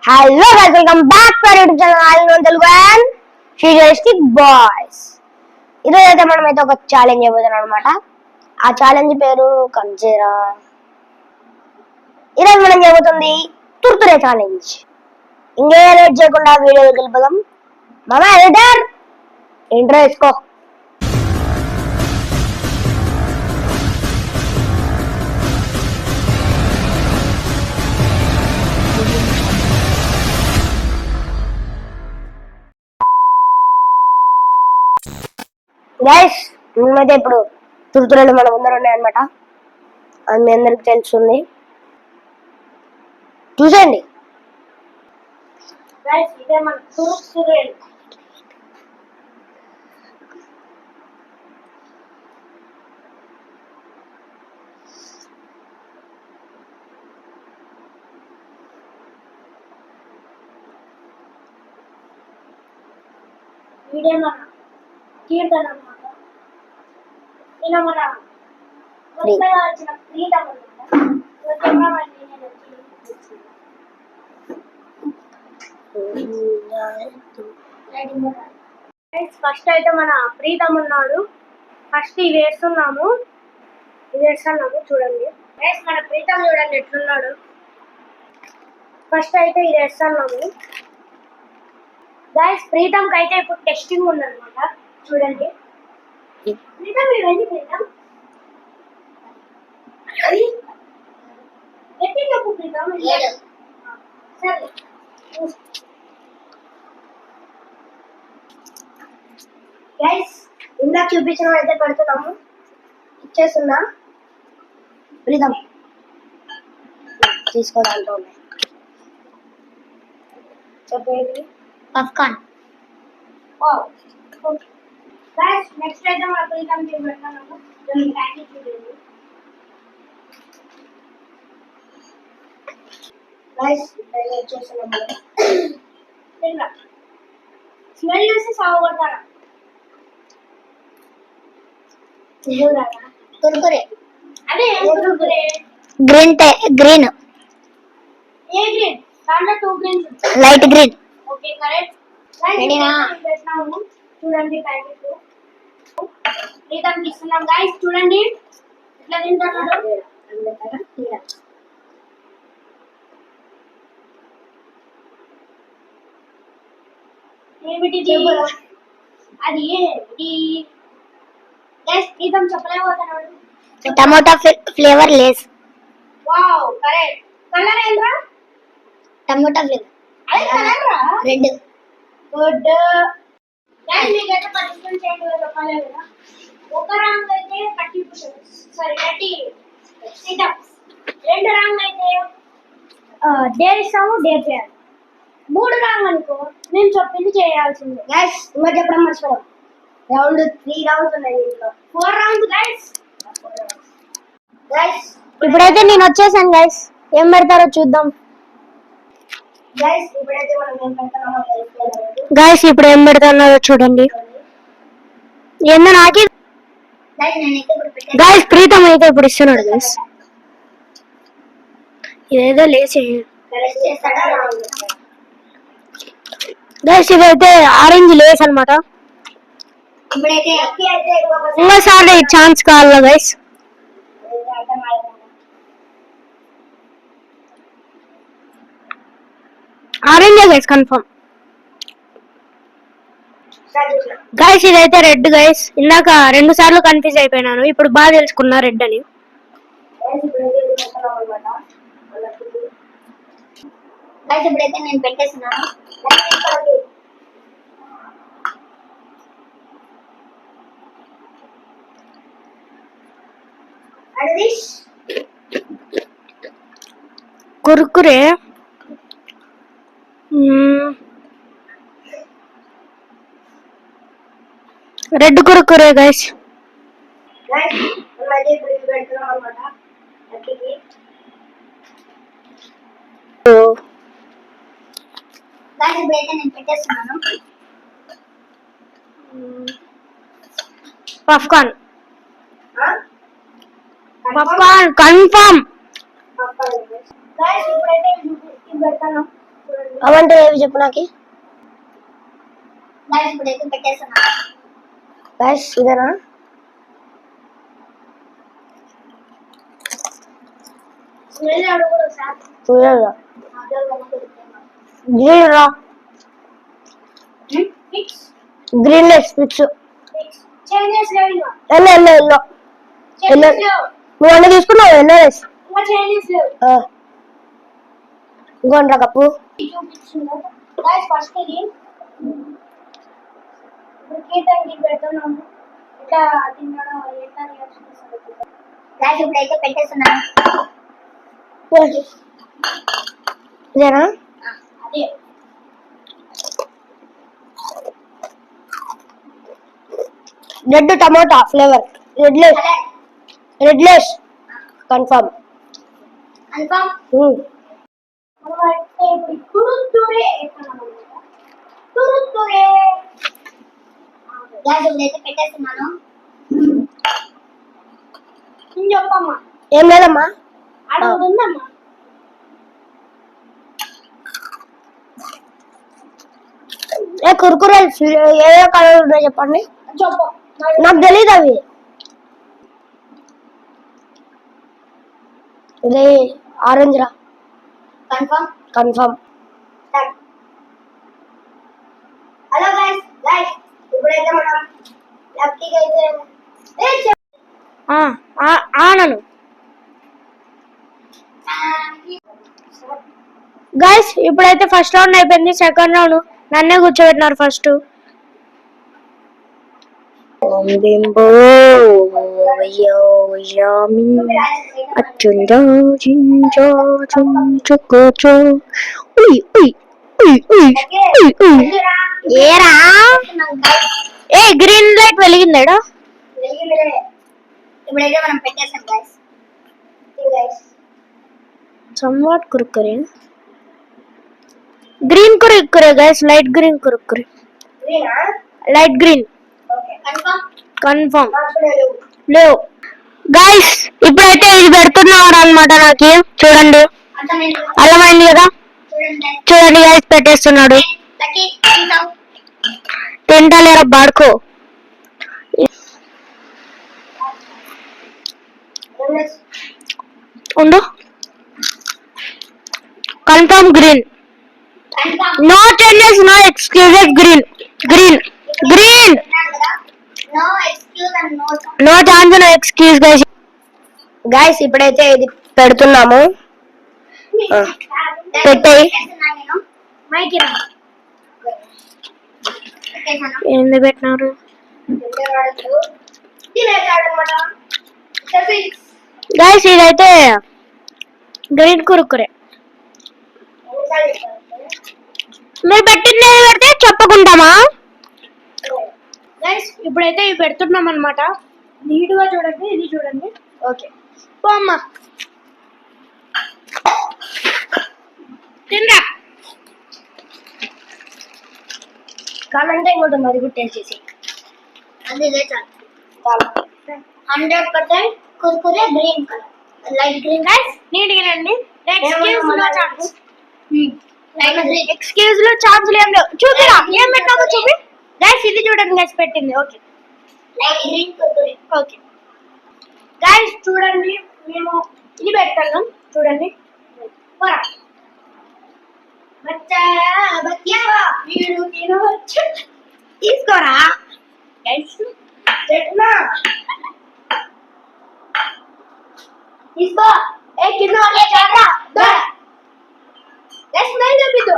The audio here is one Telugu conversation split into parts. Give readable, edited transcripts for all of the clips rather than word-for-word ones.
Hello guys, welcome back to YouTube channel all Telugu and futuristic boys. ఈరోజు అయితే మనం అయితే ఒక ఛాలెంజ్ చేయబోతున్నాం అనమాట. ఆ ఛాలెంజ్ పేరు కంజరా. ఈరోజు మనం చేయబోతుంది తుర్తురే ఛాలెంజ్. ఇంకే లేట్ చేయకుండా వీడియోకి వెళ్ళిపోదాం. మామా ఎడిటర్ ఇంట్రో వేసుకో. గైస్, మేమైతే ఇప్పుడు తుర్తురేలు మన ముందర ఉన్నాయన్నమాట. అది మీ అందరికి తెలుస్తుంది, చూసేయండి. ఇదే మన తుర్తురేలు. ఇదే మన కీర్తన అన్నమాట. ఇలా మన కొత్తగా వచ్చిన ఫ్రీడమ్ ఫస్ట్ అయితే మన ప్రీతం ఉన్నాడు. ఫస్ట్ ఇవి వేస్తున్నాము చూడండి. మన ప్రీతం చూడండి ఎట్లున్నాడు. ఫస్ట్ అయితే ఇది వేస్తున్నాము గైస్. ప్రీతంకి అయితే ఇప్పుడు టెస్టింగ్ ఉందన్నమాట. చూడండి ప్రీతం, ఇవన్నీ ప్రీతం ఎట్టినప్పుడు ప్రీతం సరే. గైస్, ఇందాక చూపించిన అయితే పెడుతున్నాము. ఇచ్చేస్తున్నా. ప్రీతం తీసుకోవడానికి ఉన్నాయి. చెప్పేది పఫ్కార్న్. గైస్, నెక్స్ట్ అయితే మన ప్రీతం పెడతాను. ప్యాకెట్ చూడండి గైస్. ఇచ్చేస్తున్నాము. స్మెల్ చూసి సాగుపడతారా? కుర్కురే. అదే కుర్కురే. Green green. ఏ గ్రీన్? దాంట్లో 2 greens. Light green. Okay, correct. పెట్టినాము చూడండి ప్యాకెట్. ప్రీతం ఇస్తున్నాం గైస్. చూడండి ఇట్లా తింటున్నాడు. ఏమిటి అది? గైస్, ప్రీతం చెప్పలేకపోతున్నాడు. Tomato flavour Lay's. Wow, correct. Colour ఏంట్రా? Tomato flavour. అదే కలర్ రా, రెడ్. గుడ్. గైస్, మీకు అయితే పర్టిసిపేట్ చేయండి చెప్పాలి కదా. ఒక రాంగ్ అయితే 30 పుషప్స్, సారీ 30 సిటప్స్. 2 రాంగ్ అయితే డేర్ ఇస్తాము, డేర్ చేయాలి. 3 రాంగ్ అనుకో నేను చెప్పింది చేయాల్సిందే. గైస్, ఇంకా చెప్పడం మర్చిపోయాం. రౌండ్ 3 రౌండ్స్ ఉన్నాయి, ఇంట్లో 4 రౌండ్స్ గైస్. ఇప్పుడైతే నేను వచ్చేసాను గైస్. ఏం పెడతారో చూద్దాం. గైస్, ఇప్పుడు ఏం పెడతారో చూడండి. ఏందో నాకి గైస్. ప్రీతం అయితే ఇప్పుడు ఇస్తున్నాడు గైస్. ఇదేదో లేచి గైస్, ఇదైతే ఆరెంజ్ లేస్ అనమాట. ఇంకోసారి ఛాన్స్ కావాలా guys? Orange guys, confirm. Guys, ఇదైతే రెడ్ గైస్. ఇందాక 2 సార్లు కన్ఫ్యూజ్ అయిపోయినాను, ఇప్పుడు బాగా తెలుసుకున్నా రెడ్ అని. ఇప్పుడైతే నేను పెట్టేస్తున్నాను. Kurkure. Red Kurkure guys. Puffcorn. Puffcorn confirm. ఇప్పుడైతే పెడతాను. అవంటే ఏవి చెప్పు నాకు. ఇప్పుడైతే పెట్టేస్తున్నా గైస్. ఇదేనా? గ్రీన్ రా, green Lay's fix. Yellow yellow yellow yellow. నువ్వు అన్నీ తీసుకున్నావు. ఎల్లో లెస్ ఇంకోండి రా కప్పు. ఇప్పుడైతే పెట్టేస్తున్నాను. ఇదేనా? Red tomato flavour. Red less confirm. పెట్టేస్తున్నాను. చెప్పమ్మా. ఏం లేదమ్మా. ఉందమ్మా. కుర్కురే ఏ కలర్ ఉన్నాయో చెప్పండి. నాకు తెలీదు అవి. ఇది ఆరెంజ్ రా. Confirm confirm. హలో గైస్, ఇప్పుడైతే మనం లక్కీగా అయితే ఆనను. గైస్ ఇప్పుడైతే ఫస్ట్ రౌండ్ అయిపోయింది. సెకండ్ రౌండ్ నన్నే కూర్చోబెట్టినారు ఫస్ట్. ఏ గ్రీన్ లైట్ వెలిగిందాడా? ఇప్పుడైతే మనం పెట్టేసాం guys. somewhat Kurkure, green Kurkure guys. Light green Kurkure. Light green confirm లేవు గైస్. ఇప్పుడైతే ఇది పెడుతున్నారు అనమాట. నాకు చూడండి అర్థమైంది కదా. చూడండి గైస్ పెట్టేస్తున్నాడు. తింటలేరా బాడుకో. ఉండు. Confirm green. No changes, no excuses. Green green green. No chance, no excuse guys. Guys ఇప్పుడైతే ఇది పెడుతున్నాము. పెట్టాయి. ఏంది పెట్టినారు గైస్? ఇదైతే గ్రీన్ కురుకురే. మీరు పెట్టింది పెడితే చెప్పకుంటామా గైస్? ఇప్పుడైతే ఇవి పెడుతున్నాం అనమాట. నీట్గా చూడండి. ఇది చూడండి. ఓకే అమ్మా తిందా కావాలంటే ఇంకోటి అది కూడా టేస్ట్ చేసి. అదే చాలు. 100% Kurkure green colour, light green guys. నీట్గా రండి. ఎక్స్క్యూజ్ లో ఛాన్స్ ఏం లేవు. చూపిరా ఏం పెట్టామో చూపి గైస్. ఇది చూడండి గైస్ పెట్టింది. Okay light green Kurkure. Okay guys చూడండి, మేము ఇది పెట్టాను చూడండి. తీసుకోరా తీసుకో. ఏ కింద చూపిద్దు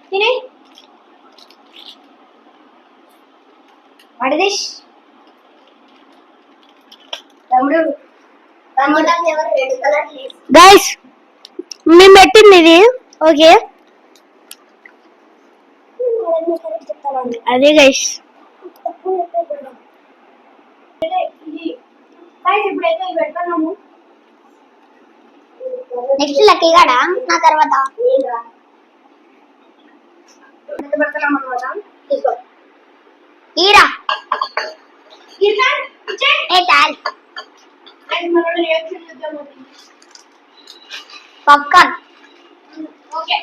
తిని. వాట్ ఇస్ తమ్ముడు? Tomato flavour red colour guys. మేము పెట్టింది ఇది. ఓకే అదే గైస్. నెక్స్ట్ లక్కీ గాడా నా తర్వాత ఈరా పాప్కార్న్ ఓకే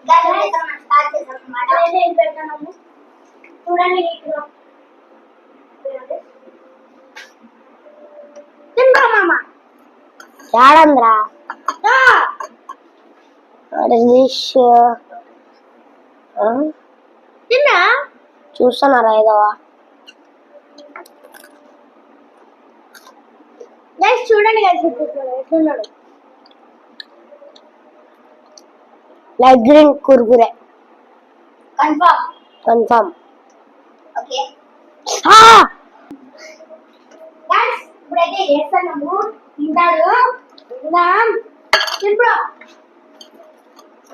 గైస్ మనం స్టార్ట్ చేద్దాం అన్నమాట. ఏం పెడతాము చూడండి. తింటా మామ యాడంద్రా తిన్నా చూస్తున్నారా ఏదోవా గైస్ చూడండి గైస్ ఎట్లున్నాడు. Light green Kurkure confirm okay. Guys ఇప్పుడైతే చేస్తున్నాము. తింటాడు తింటా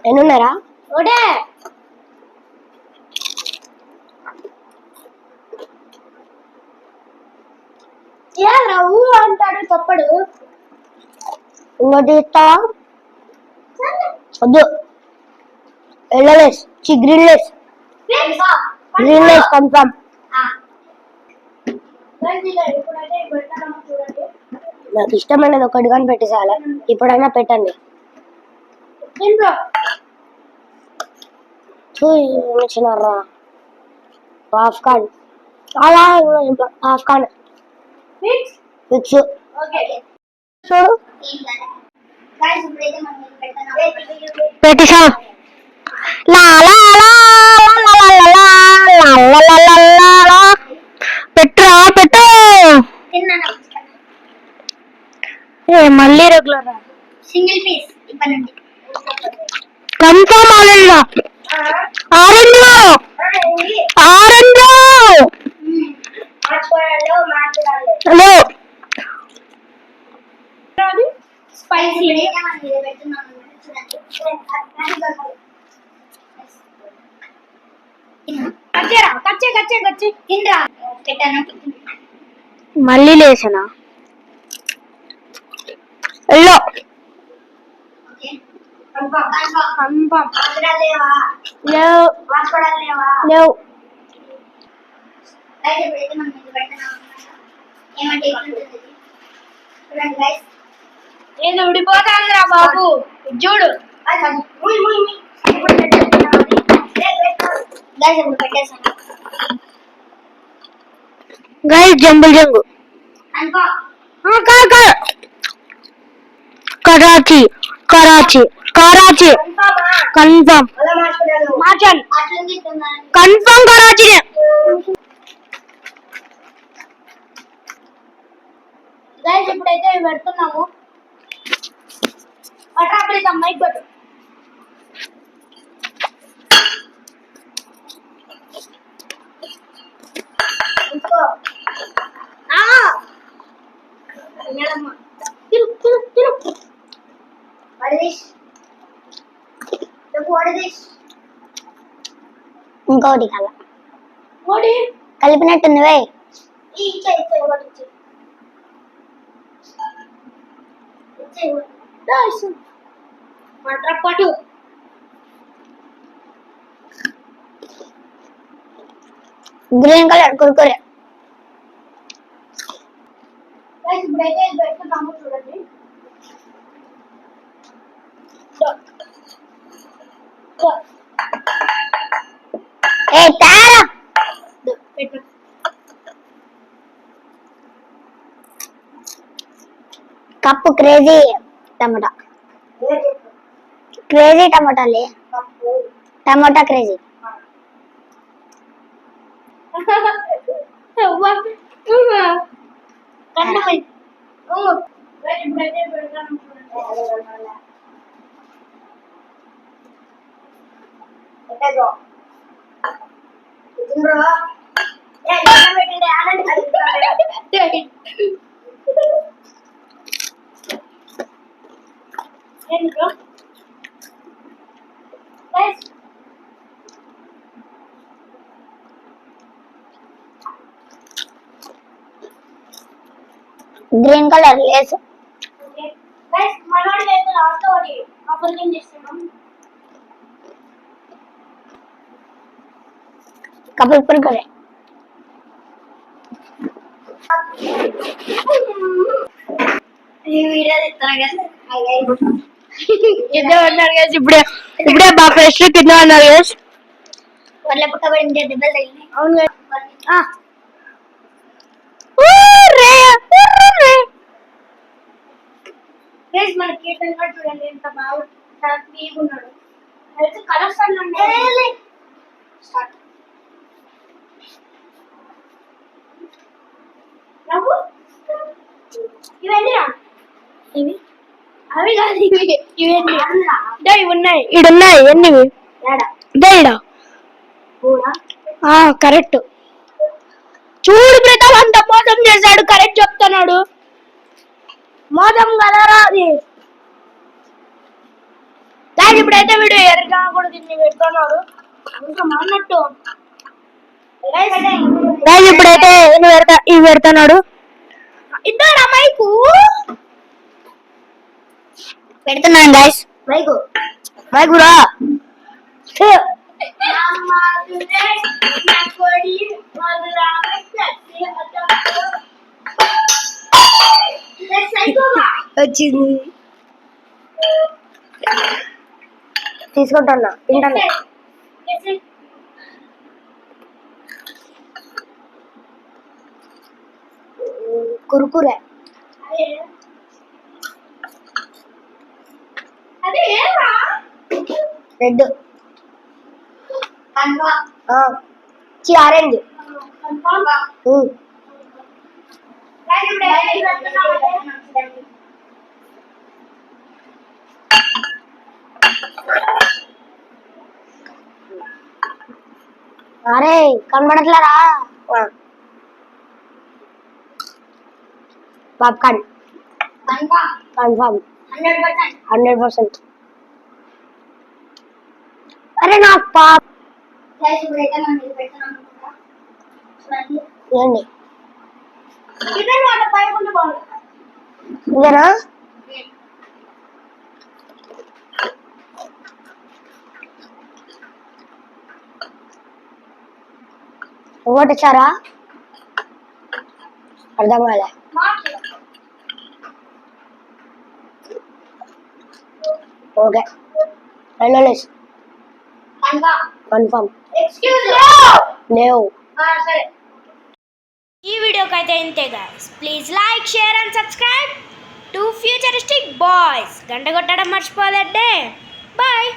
ఎన్నున్నారా ఒకటే ఊ అంటాడు తప్పడు. ఇంకోటి ఇస్తావా వద్దు. Yellow less green less confirm. నాకు ఇష్టమైనది ఒకటి కానీ పెట్టేసాల. ఇప్పుడైనా పెట్టండి. చూసినారా పాప్కార్న్ అలా పాప్కార్న్ ఫిక్స్ చూడు పెట్టేసా. పెట్టురా పెట్టు మళ్ళీ రెగ్యులర్ సింగిల్ పీస్ ఇవ్వనండి confirm. Orange orange hello spicy మళ్ళీ లేసనా ఎల్లో లేవు. నేను ఉడిపోతాందిరా బాబు చూడు. గైస్ జంబుల్ జంగు Karachi Karachi Karachi confirm confirm Karachi. Guys ఇప్పుడైతే పెడుతున్నాము. పట్టాపల్లి మైక్ పెట్టు. ఇంకోటి కల కలిపినట్టుందివే. పట్టు గ్రీన్ కలర్ కుర్కురే. ఇప్పుడైతే పెట్టుకున్నాము చూడండి. కప్పు క్రేజీ టమాటా టమాటాలే tomato crazy. Green colour Lay's కపుల్ కుర్కురే. ఈ వీడియో కింద పడినాడు గైస్. ఇప్పుడే ఇప్పుడే బాగా ఫ్రెష్ కింద పడినాడు గైస్. వాళ్ళ పుట్టబడి దెబ్బలు తగిలినాయి. అవును గైస్. మన కీర్తన కూడా చూడండి ఎంత బాగా ఉన్నాడు. అయితే కలర్స్ అన్నీ స్టార్ట్. నవ్వు ఇవన్నీరా ఇవి అవి కాదు ఇవన్నీ ఇవి ఉన్నాయి ఇడున్నాయి ఎన్ని ఇడా కరెక్ట్. చూడు ప్రతాప్ అంత మోసం చేశాడు. కరెక్ట్ చెప్తున్నాడు. మోసం కదరా అది. దాని ఇప్పుడైతే వీడు ఎరగా కూడా దీన్ని పెడుతున్నాడు అన్నట్టు. ఇప్పుడైతే ఇవి పెడుతున్నాడు. ఇద్దరు మైకు పెడుతున్నాను గాయస్. మైకురా వచ్చింది. తీసుకుంటున్నా తింటాను. Kurkure red orange. అరే కనబడట్లేరా పాప్కార్న్ కన్ఫర్మ్ 100%. అరే నాకు పాప్ ఏండి ఇదేనా? ఇంకోటి ఇచ్చారా? అర్థం కాలే. ఓకే కన్ఫర్మ్ లేవు. ఈ వీడియోకి అయితే ఇంతే guys. Please like share and subscribe to futuristic boys. గంట కొట్టడం మర్చిపోలేదే. బాయ్.